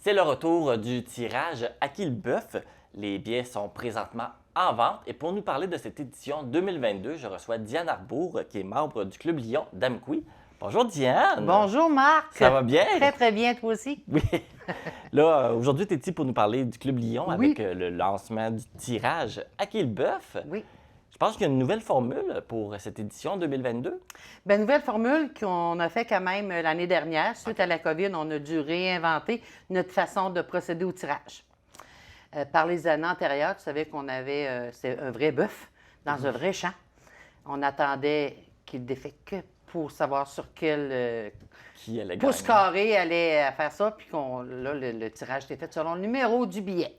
C'est le retour du tirage À qui le bœuf? Les billets sont présentement en vente et pour nous parler de cette édition 2022, je reçois Diane Arbour, qui est membre du Club Lion d'Amqui. Bonjour Diane! Bonjour Marc! Ça va bien? Très très bien, toi aussi? Oui. Là, aujourd'hui, tu es ici pour nous parler du Club Lion Oui. avec le lancement du tirage À qui le bœuf? Oui. Je pense qu'il y a une nouvelle formule pour cette édition 2022. Bien, nouvelle formule qu'on a fait quand même l'année dernière. Suite à la COVID, on a dû réinventer notre façon de procéder au tirage. Par les années antérieures, tu savais qu'on avait c'est un vrai bœuf dans un vrai champ. On attendait qu'il défait que pour savoir sur quel Qui allait pouce gagner? carré allait faire ça. Puis là, le tirage était fait selon le numéro du billet.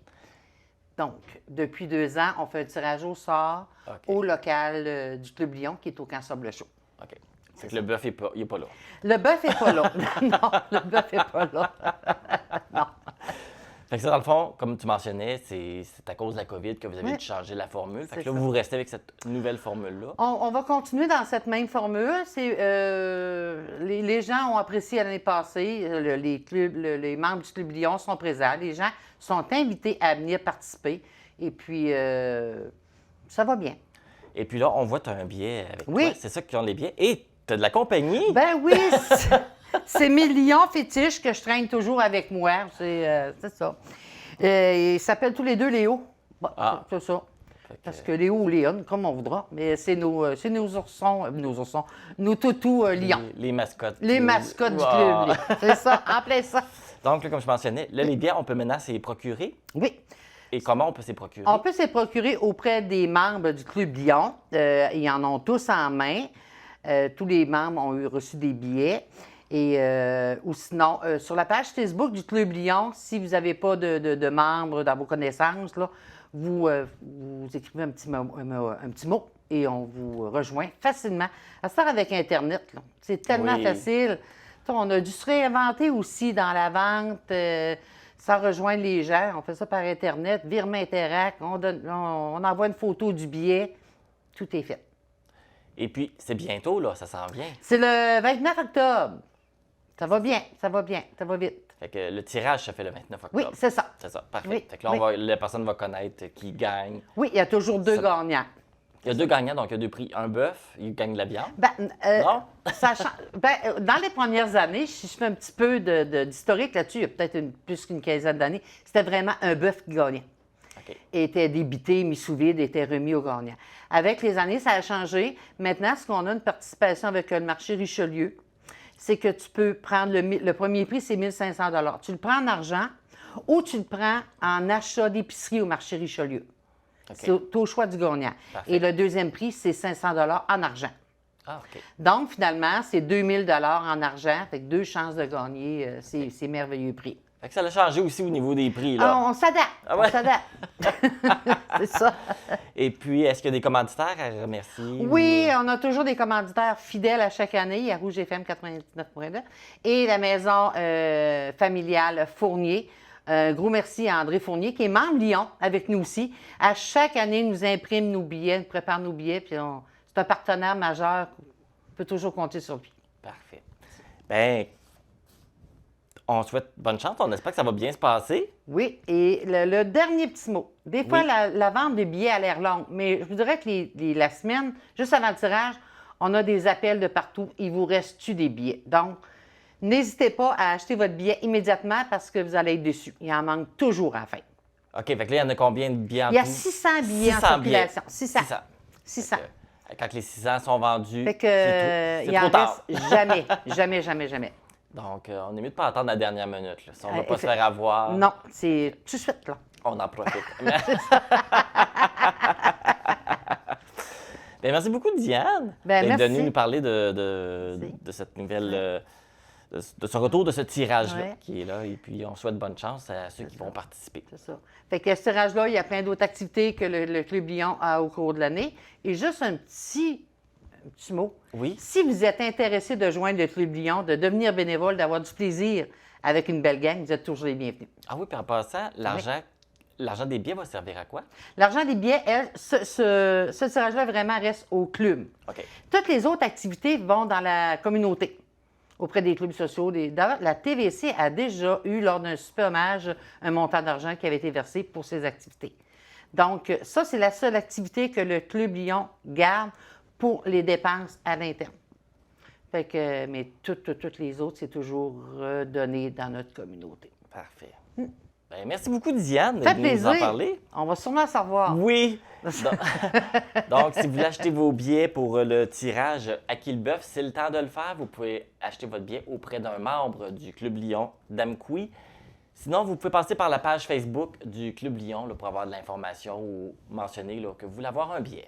Donc, depuis 2 ans, on fait un tirage au sort OK. au local du Club Lion, qui est au Camp Sable Chaud. OK. Fait que le bœuf, il n'est pas là. Le bœuf n'est pas là. Non, le bœuf n'est pas là. Non. Fait que ça, dans le fond, comme tu mentionnais, c'est à cause de la COVID que vous avez Oui. dû changer la formule. Fait que C'est là, ça. vous restez avec cette nouvelle formule-là. On va continuer dans cette même formule. Les gens ont apprécié l'année passée. Les membres du Club Lion sont présents. Les gens sont invités à venir participer. Et puis, ça va bien. Et puis là, on voit que tu as un billet avec Oui. toi. C'est ça qui ont les billets. Et tu as de la compagnie. Ben oui, c'est mes lions fétiches que je traîne toujours avec moi. C'est ça. Ils s'appellent tous les deux Léo. Bon, Ah. c'est ça. Fait que- Parce que Léo ou Léon, comme on voudra, mais c'est nos oursons, nos toutous lions. Les mascottes. Les mascottes du Ah. club. C'est ça, en plein ça. Donc, là, comme je mentionnais, là, les billets, on peut maintenant s'y procurer. Oui. Et comment on peut s'y procurer? On peut se procurer auprès des membres du Club Lion. Ils en ont tous en main. Tous les membres ont reçu des billets. Et, ou sinon, sur la page Facebook du Club Lion, si vous n'avez pas de membres dans vos connaissances, là, vous écrivez un petit mot et on vous rejoint facilement. À ce temps, avec Internet, là, c'est tellement Oui. facile. Tu sais, on a dû se réinventer aussi dans la vente. Ça rejoindre les gens. On fait ça par Internet, virement Interact, on envoie une photo du billet. Tout est fait. Et puis, c'est bientôt, là, ça s'en vient. C'est le 29 octobre. Ça va bien, ça va bien, ça va vite. Fait que le tirage se fait le 29 octobre. Oui, c'est ça. C'est ça, parfait. Oui, Fait que là, oui. la personne va connaître qui gagne. Oui, il y a toujours 2 Ça- gagnants. Il y a 2 gagnants, donc il y a 2 prix. Un bœuf, il gagne de la viande. Ben, Non? dans les premières années, si je fais un petit peu d'historique là-dessus, il y a peut-être plus qu'une quinzaine d'années, c'était vraiment un bœuf qui gagnait. OK. Était débité, mis sous vide, était remis au gagnant. Avec les années, ça a changé. Maintenant, ce qu'on a une participation avec le marché Richelieu, c'est que tu peux prendre le premier prix, c'est 1 500 $. Tu le prends en argent ou tu le prends en achat d'épicerie au marché Richelieu. OK. C'est au choix du gagnant. Parfait. Et le deuxième prix, c'est 500 $ en argent. Ah, OK. Donc, finalement, c'est 2000 $ en argent. Fait que 2 chances de gagner ces merveilleux prix. Fait que ça a changé aussi au niveau des prix, là. On s'adapte. Ah ouais? On s'adapte. C'est ça. Et puis, est-ce qu'il y a des commanditaires à remercier? Oui, on a toujours des commanditaires fidèles à chaque année. Il y a Rouge FM 99.9 et la maison familiale Fournier. Un gros merci à André Fournier, qui est membre Lyon avec nous aussi. À chaque année, il nous imprime nos billets, nous prépare nos billets. Puis c'est un partenaire majeur. On peut toujours compter sur lui. Parfait. Bien, on souhaite bonne chance. On espère que ça va bien se passer. Oui, et le dernier petit mot. Des fois, Oui. la vente des billets a l'air longue, mais je vous dirais que la semaine, juste avant le tirage, on a des appels de partout. Il vous reste-tu des billets? Donc, n'hésitez pas à acheter votre billet immédiatement parce que vous allez être déçus. Il en manque toujours à la fin. OK, fait que là, il y en a combien de billets en Il y a tout? 600 billets en 600 billets. circulation. 600. 600. Fait que, quand les 600 sont vendus, Fait que, c'est il trop en tard. reste jamais, jamais, jamais, jamais. Donc, on est mieux de pas attendre la dernière minute. Là. Si on ne Euh, va pas se effe- faire avoir, Non, c'est tout de suite, là. on en profite. Bien, merci beaucoup, Diane, Ben, d'être merci. venue nous parler de cette nouvelle, de ce retour de ce tirage-là Ouais. qui est là. Et puis, on souhaite bonne chance à ceux qui vont participer. C'est ça. Fait que ce tirage-là, il y a plein d'autres activités que le Club Lion a au cours de l'année. Et juste un petit mot. Oui, Si vous êtes intéressé de joindre le Club Lion, de devenir bénévole, d'avoir du plaisir avec une belle gang, vous êtes toujours les bienvenus. ah oui, puis en passant, l'argent des billets va servir à quoi? L'argent des billets, ce tirage-là vraiment reste au club. OK. Toutes les autres activités vont dans la communauté. auprès des clubs sociaux. D'ailleurs, la TVC a déjà eu, lors d'un super hommage, un montant d'argent qui avait été versé pour ces activités. Donc, ça, c'est la seule activité que le Club Lion garde pour les dépenses à l'interne. Fait que, mais toutes les autres, c'est toujours redonné dans notre communauté. Parfait. Ben, merci beaucoup, Diane, Ça fait de nous plaisir. en parler. On va sûrement savoir. Oui. Donc, si vous voulez acheter vos billets pour le tirage à Quillebeuf, c'est le temps de le faire. Vous pouvez acheter votre billet auprès d'un membre du Club Lion d'Amqui. Sinon, vous pouvez passer par la page Facebook du Club Lion là, pour avoir de l'information ou mentionner là, que vous voulez avoir un billet.